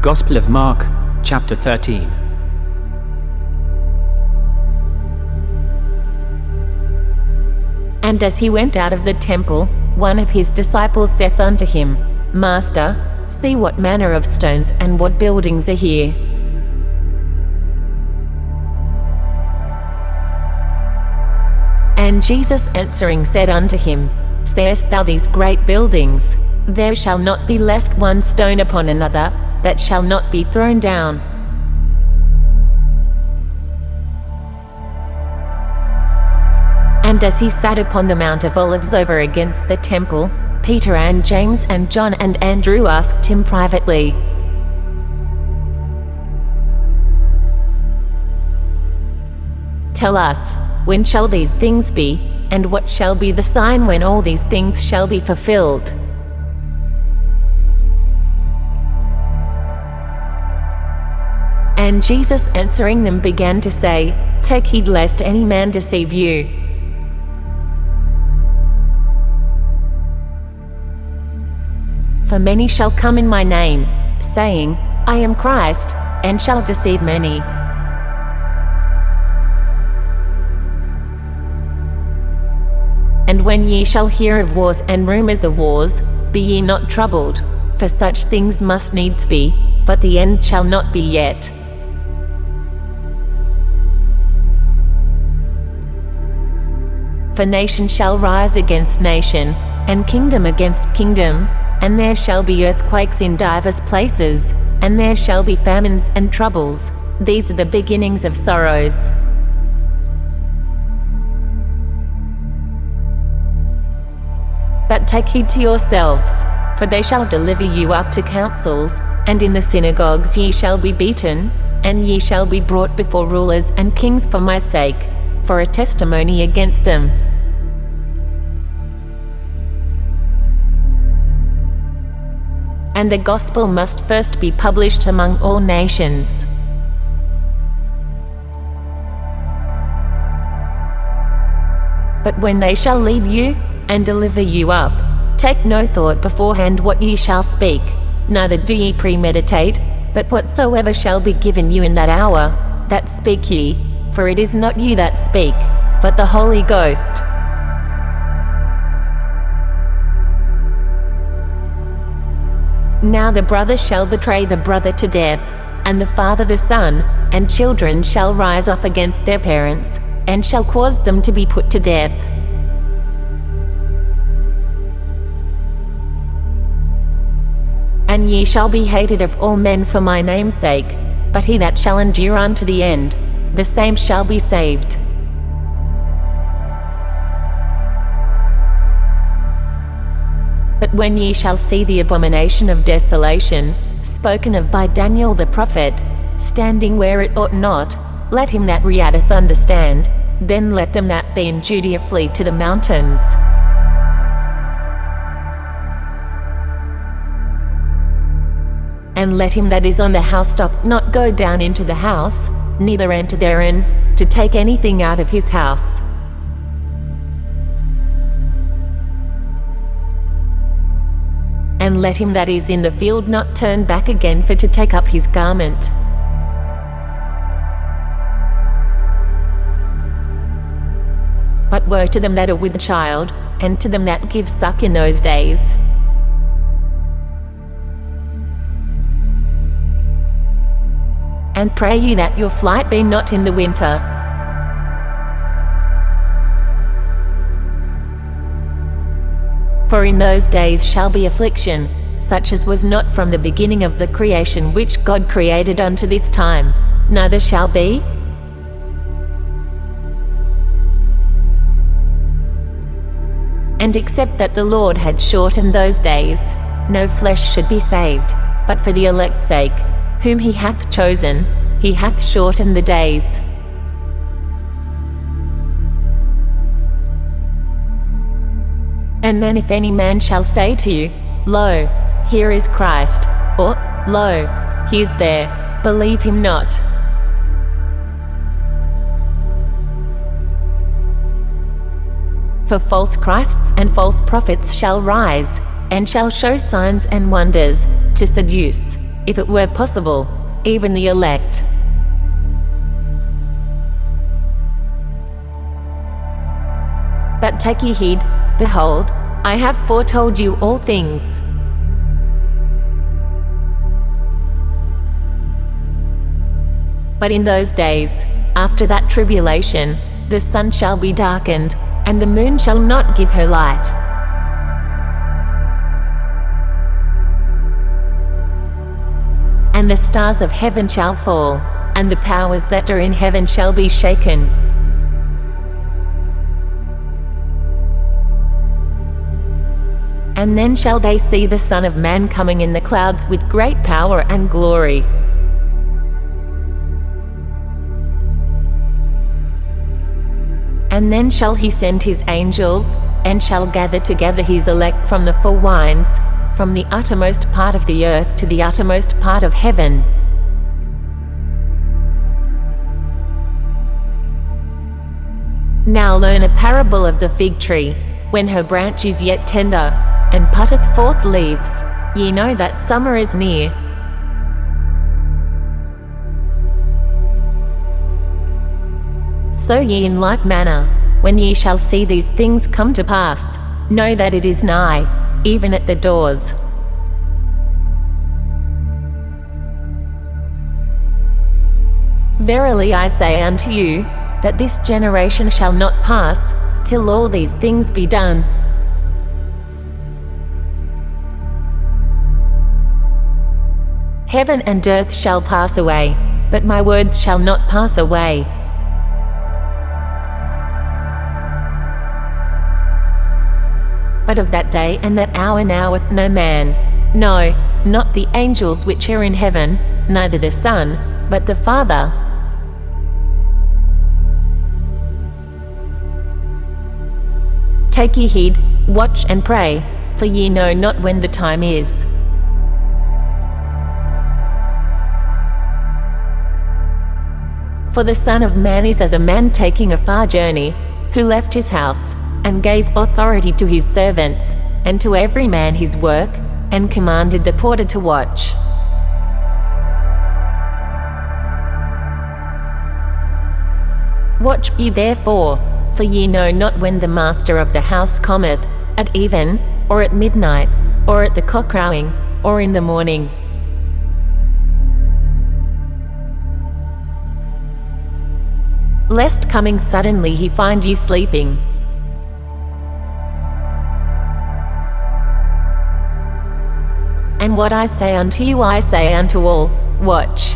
Gospel of Mark, chapter 13. And as he went out of the temple, one of his disciples saith unto him, Master, see what manner of stones and what buildings are here. And Jesus answering said unto him, Sayest thou these great buildings? There shall not be left one stone upon another, that shall not be thrown down. And as he sat upon the Mount of Olives over against the temple, Peter and James and John and Andrew asked him privately, Tell us, when shall these things be, and what shall be the sign when all these things shall be fulfilled? And Jesus answering them began to say, Take heed lest any man deceive you. For many shall come in my name, saying, I am Christ, and shall deceive many. And when ye shall hear of wars and rumors of wars, be ye not troubled, for such things must needs be, but the end shall not be yet. For nation shall rise against nation, and kingdom against kingdom, and there shall be earthquakes in divers places, and there shall be famines and troubles. These are the beginnings of sorrows. But take heed to yourselves, for they shall deliver you up to councils, and in the synagogues ye shall be beaten, and ye shall be brought before rulers and kings for my sake, for a testimony against them. And the gospel must first be published among all nations. But when they shall lead you and deliver you up, take no thought beforehand what ye shall speak, neither do ye premeditate, but whatsoever shall be given you in that hour, that speak ye, for it is not ye that speak, but the Holy Ghost. Now the brother shall betray the brother to death, and the father the son, and children shall rise up against their parents, and shall cause them to be put to death. And ye shall be hated of all men for my name's sake, but he that shall endure unto the end, the same shall be saved. But when ye shall see the abomination of desolation, spoken of by Daniel the prophet, standing where it ought not, let him that readeth understand, then let them that be in Judea flee to the mountains. And let him that is on the housetop not go down into the house, neither enter therein, to take anything out of his house. And let him that is in the field not turn back again for to take up his garment. But woe to them that are with child, and to them that give suck in those days. And pray ye that your flight be not in the winter. For in those days shall be affliction, such as was not from the beginning of the creation which God created unto this time, neither shall be. And except that the Lord had shortened those days, no flesh should be saved, but for the elect's sake, whom he hath chosen, he hath shortened the days. And then if any man shall say to you, Lo, here is Christ, or, Lo, he is there, believe him not. For false Christs and false prophets shall rise, and shall show signs and wonders, to seduce, if it were possible, even the elect. But take ye heed, behold, I have foretold you all things. But in those days, after that tribulation, the sun shall be darkened, and the moon shall not give her light. And the stars of heaven shall fall, and the powers that are in heaven shall be shaken. And then shall they see the Son of Man coming in the clouds with great power and glory. And then shall he send his angels, and shall gather together his elect from the four winds, from the uttermost part of the earth to the uttermost part of heaven. Now learn a parable of the fig tree. When her branch is yet tender, and putteth forth leaves, ye know that summer is near. So ye in like manner, when ye shall see these things come to pass, know that it is nigh, even at the doors. Verily I say unto you, that this generation shall not pass, till all these things be done. Heaven and earth shall pass away, but my words shall not pass away. But of that day and that hour knoweth no man, no, not the angels which are in heaven, neither the Son, but the Father. Take ye heed, watch and pray, for ye know not when the time is. For the Son of Man is as a man taking a far journey, who left his house, and gave authority to his servants, and to every man his work, and commanded the porter to watch. Watch ye therefore, for ye know not when the master of the house cometh, at even, or at midnight, or at the cock crowing, or in the morning. Lest coming suddenly he find you sleeping. And what I say unto you I say unto all, watch.